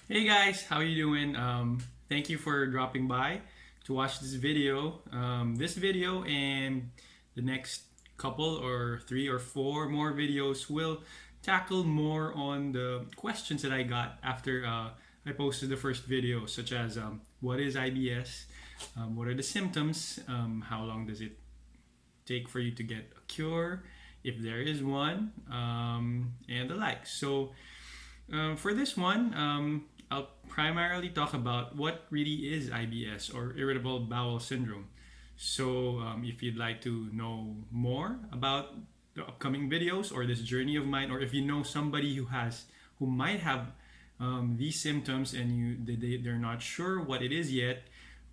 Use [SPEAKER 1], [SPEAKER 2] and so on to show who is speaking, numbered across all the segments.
[SPEAKER 1] Hey guys, how you doing? Thank you for dropping by to watch this video. This video and the next couple or three or four more videos will tackle more on the questions that I got after I posted the first video, such as what is IBS, what are the symptoms, how long does it take for you to get a cure, if there is one, and the like. For this one, I'll primarily talk about what really is IBS or Irritable Bowel Syndrome. If you'd like to know more about the upcoming videos or this journey of mine, or if you know somebody who might have these symptoms and they're not sure what it is yet,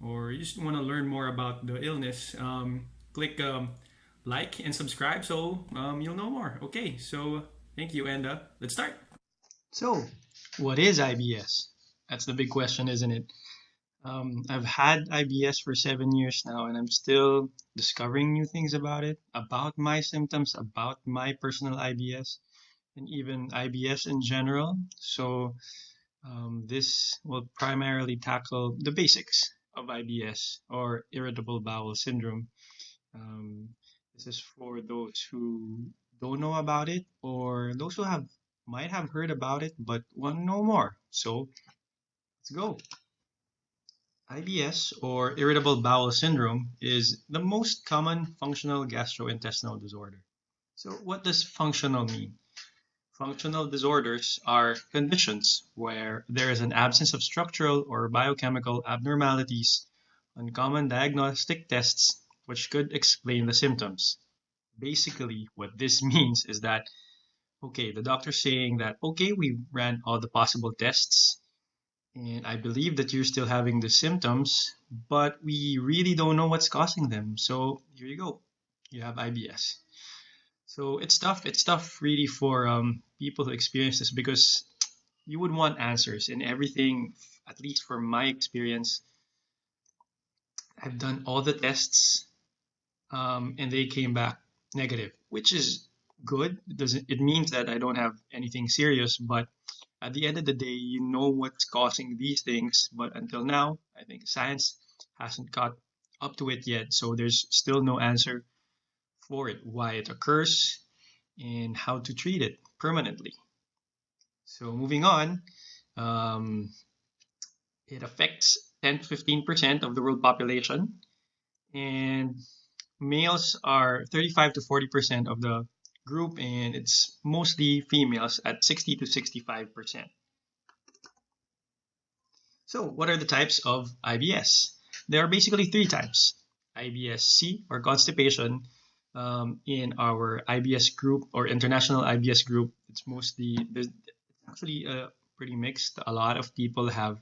[SPEAKER 1] or you just want to learn more about the illness, click like and subscribe so you'll know more. Okay, so thank you, and let's start. So, what is IBS? That's the big question, isn't it? I've had IBS for 7 years now, and I'm still discovering new things about it, about my symptoms, about my personal IBS, and even IBS in general. This will primarily tackle the basics of IBS or Irritable Bowel Syndrome. Um, this is for those who don't know about it or those who have might have heard about it but want to know more. So let's go. IBS or irritable bowel syndrome is the most common functional gastrointestinal disorder. So what does functional mean? Functional disorders are conditions where there is an absence of structural or biochemical abnormalities on common diagnostic tests which could explain the symptoms. Basically, what this means is that, okay, the doctor's saying that, okay, we ran all the possible tests, and I believe that you're still having the symptoms, but we really don't know what's causing them. So here you go. You have IBS. So it's tough. It's tough really for people who experience this because you would want answers and everything, at least from my experience. I've done all the tests and they came back negative, which is good. It means that I don't have anything serious, but at the end of the day, you know what's causing these things. But until now, I think science hasn't caught up to it yet. So there's still no answer for it, why it occurs, and how to treat it permanently. So moving on, um, it affects 10 to 15% of the world population, and males are 35 to 40% of the group, and it's mostly females at 60 to 65%. So, what are the types of IBS? There are basically three types: IBS-C or constipation. In our IBS group or international IBS group, it's actually pretty mixed. A lot of people have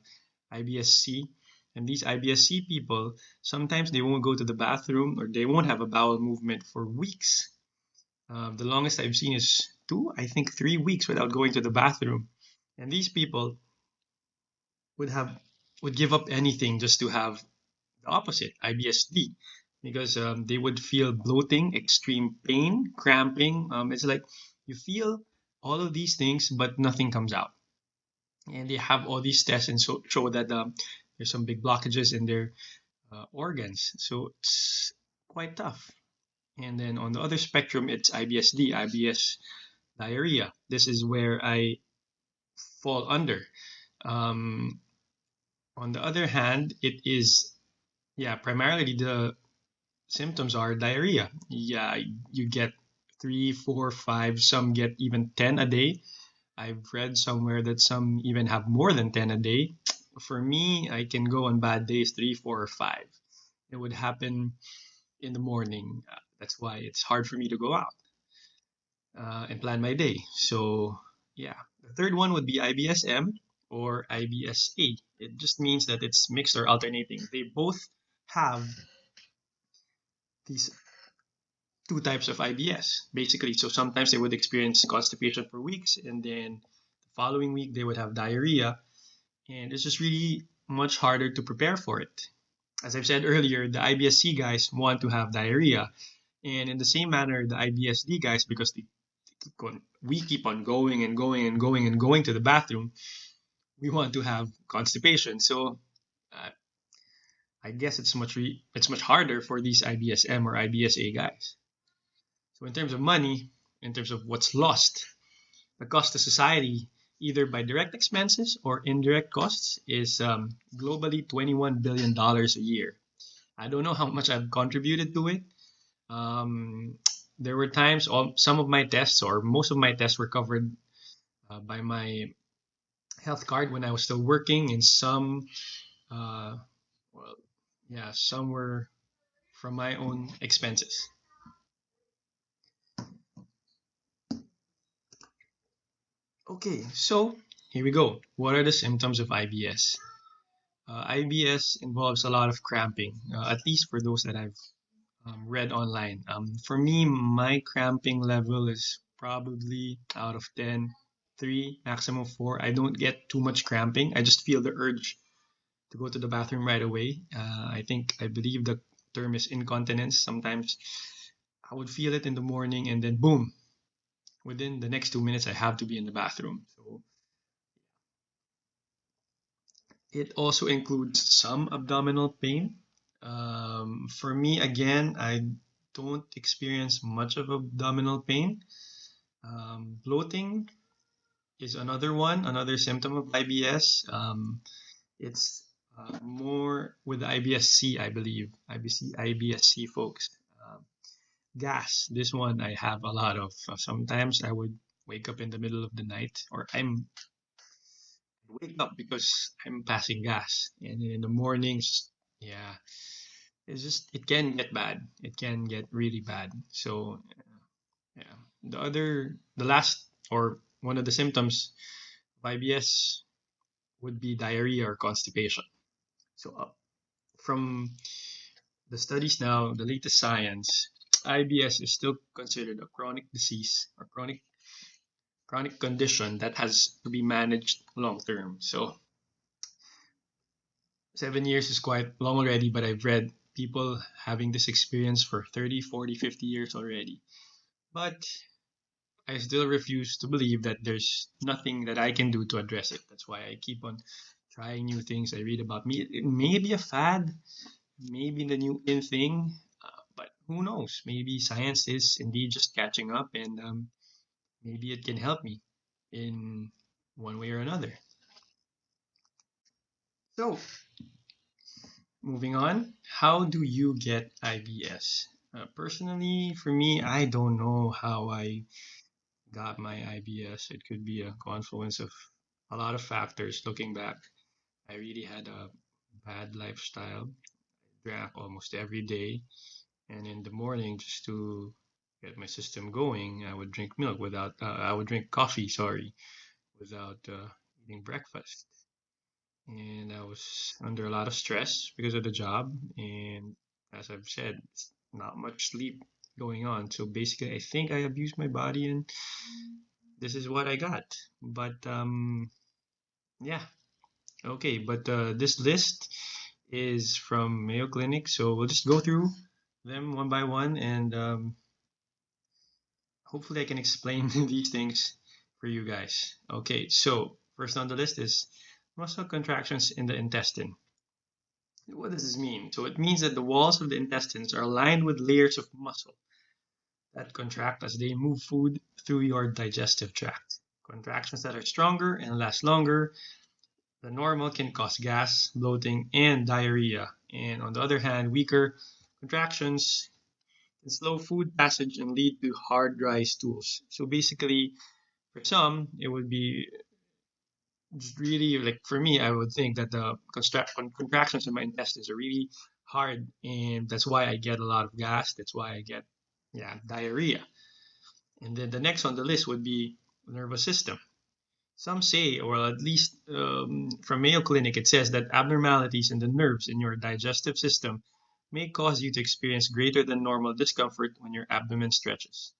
[SPEAKER 1] IBS-C, and these IBS-C people sometimes they won't go to the bathroom or they won't have a bowel movement for weeks. The longest I've seen is I think 3 weeks without going to the bathroom, and these people would have would give up anything just to have the opposite, IBS-D, because they would feel bloating, extreme pain, cramping. It's like you feel all of these things, but nothing comes out. And they have all these tests and show that there's some big blockages in their organs. So it's quite tough. And then on the other spectrum, it's IBS-D, IBS diarrhea. This is where I fall under. Um, on the other hand, it is, yeah, primarily the symptoms are diarrhea. Yeah, you get three, four, five, some get even 10 a day. I've read somewhere that some even have more than 10 a day. For me, I can go on bad days, three, four, or five. It would happen in the morning. That's why it's hard for me to go out and plan my day. So, yeah. The third one would be IBS-M or IBS-A. It just means that it's mixed or alternating. They both have these two types of IBS, basically. So sometimes they would experience constipation for weeks, and then the following week they would have diarrhea, and it's just really much harder to prepare for it. As I've said earlier, the IBS-C guys want to have diarrhea, and in the same manner, the IBS-D guys, because we keep on going and going and going and going to the bathroom, we want to have constipation. So uh, I guess it's much harder for these IBSM or IBSA guys. So in terms of money, in terms of what's lost, the cost to society, either by direct expenses or indirect costs, is globally $21 billion a year. I don't know how much I've contributed to it. Um, there were times, some of my tests or most of my tests were covered by my health card when I was still working, and uh, well, yeah, some were from my own expenses. Okay, so here we go. What are the symptoms of IBS? IBS involves a lot of cramping, at least for those that I've read online. For me, my cramping level is probably out of 10, 3, maximum 4. I don't get too much cramping. I just feel the urge to go to the bathroom right away. I believe the term is incontinence. Sometimes I would feel it in the morning and then boom, within the next 2 minutes, I have to be in the bathroom. So it also includes some abdominal pain. For me, again, I don't experience much of abdominal pain. Bloating is another symptom of IBS. It's more with the IBS-C, I believe, IBS-C folks. Gas, this one I have a lot of. Sometimes I would wake up in the middle of the night, or I'm wake up because I'm passing gas, and in the mornings, yeah, it can get bad. It can get really bad. So yeah, the last or one of the symptoms of IBS would be diarrhea or constipation. So from the studies now, the latest science, IBS is still considered a chronic disease or chronic condition that has to be managed long term. So 7 years is quite long already, but I've read people having this experience for 30, 40, 50 years already. But I still refuse to believe that there's nothing that I can do to address it. That's why I keep on trying new things. I read about me. It may be a fad, maybe the new in thing, but who knows? Maybe science is indeed just catching up, and maybe it can help me in one way or another. So, moving on, how do you get IBS? Personally, for me, I don't know how I got my IBS. It could be a confluence of a lot of factors. Looking back, I really had a bad lifestyle. Drank almost every day, and in the morning, just to get my system going, I would drink milk without. I would drink coffee, sorry, without eating breakfast. And I was under a lot of stress because of the job, and as I've said, not much sleep going on. So basically, I think I abused my body, and this is what I got. But yeah, okay. But this list is from Mayo Clinic, so we'll just go through them one by one, and hopefully I can explain these things for you guys. Okay, so first on the list is muscle contractions in the intestine. What does this mean? So it means that the walls of the intestines are lined with layers of muscle that contract as they move food through your digestive tract. Contractions that are stronger and last longer than normal can cause gas, bloating, and diarrhea. And on the other hand, weaker contractions can slow food passage and lead to hard, dry stools. So basically, for some, it would be just really like for me, I would think that the contractions in my intestines are really hard, and that's why I get a lot of gas. That's why I get diarrhea. And then the next on the list would be nervous system. Some say, or at least from Mayo Clinic, it says that abnormalities in the nerves in your digestive system may cause you to experience greater than normal discomfort when your abdomen stretches.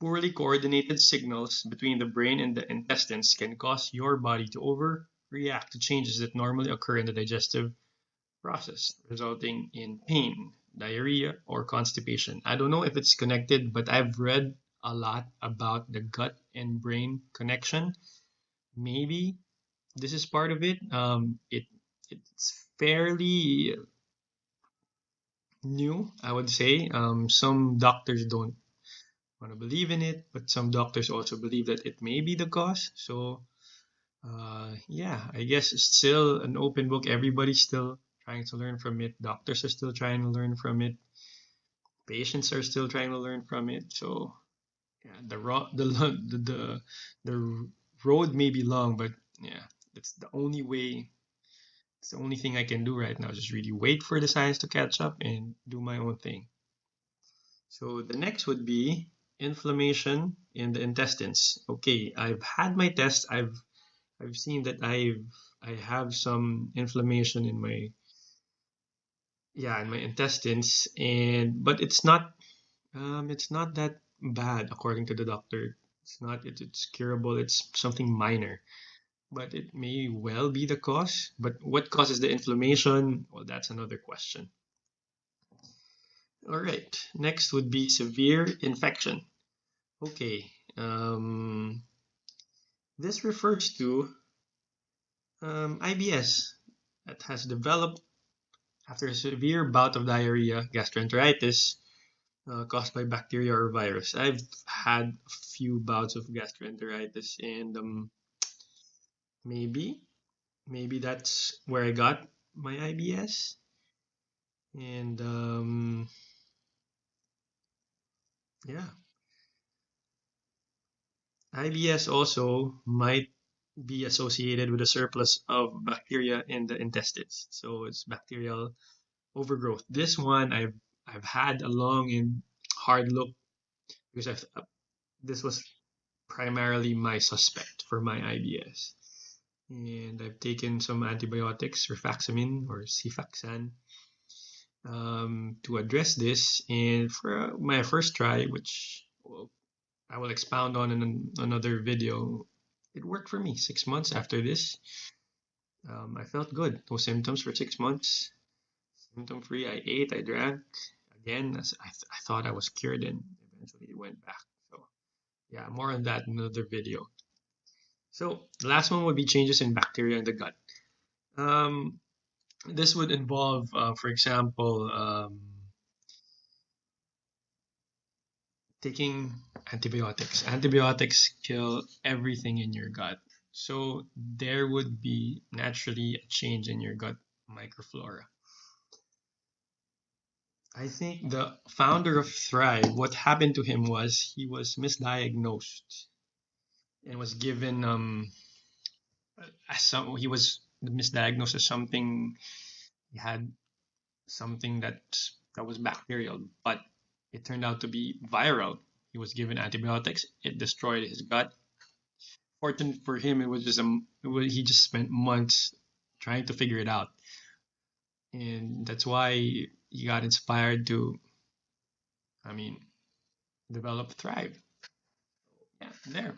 [SPEAKER 1] Poorly coordinated signals between the brain and the intestines can cause your body to overreact to changes that normally occur in the digestive process, resulting in pain, diarrhea, or constipation. I don't know if it's connected, but I've read a lot about the gut and brain connection. maybe this is part of it. It's fairly new, I would say. Some doctors don't want to believe in it, but some doctors also believe that it may be the cause. So, yeah, I guess it's still an open book. Everybody's still trying to learn from it. Doctors are still trying to learn from it. Patients are still trying to learn from it. So, yeah, the road may be long, but yeah, it's the only way. It's the only thing I can do right now. Just really wait for the science to catch up and do my own thing. So the next would be inflammation in the intestines. Okay, I've had my test. I've seen that I have some inflammation in my, yeah, in my intestines, and but it's not that bad according to the doctor. It's curable. It's something minor, but it may well be the cause. But what causes the inflammation? Well, that's another question. All right. Next would be severe infection. Okay. This refers to IBS that has developed after a severe bout of diarrhea, gastroenteritis, caused by bacteria or virus. I've had a few bouts of gastroenteritis, and maybe, maybe that's where I got my IBS. And yeah, IBS also might be associated with a surplus of bacteria in the intestines. So it's bacterial overgrowth. This one I've had a long and hard look because this was primarily my suspect for my IBS. And I've taken some antibiotics, rifaximin or cifaxan, to address this. And for my first try, which I will expound on in another video, it worked for me. 6 months after this, I felt good. No symptoms for 6 months. Symptom free. I ate, I drank. Again, I thought I was cured, and eventually it went back. So, yeah, more on that in another video. So, the last one would be changes in bacteria in the gut. Um, this would involve, for example, taking antibiotics. Antibiotics kill everything in your gut. So there would be naturally a change in your gut microflora. I think the founder of Thrive, what happened to him was he was misdiagnosed and was given he was misdiagnosed as something, he had something that was bacterial, but it turned out to be viral. He was given antibiotics. It destroyed his gut. Fortunate for him, it was just he just spent months trying to figure it out, and that's why he got inspired to, I mean, develop Thrive. Yeah, there.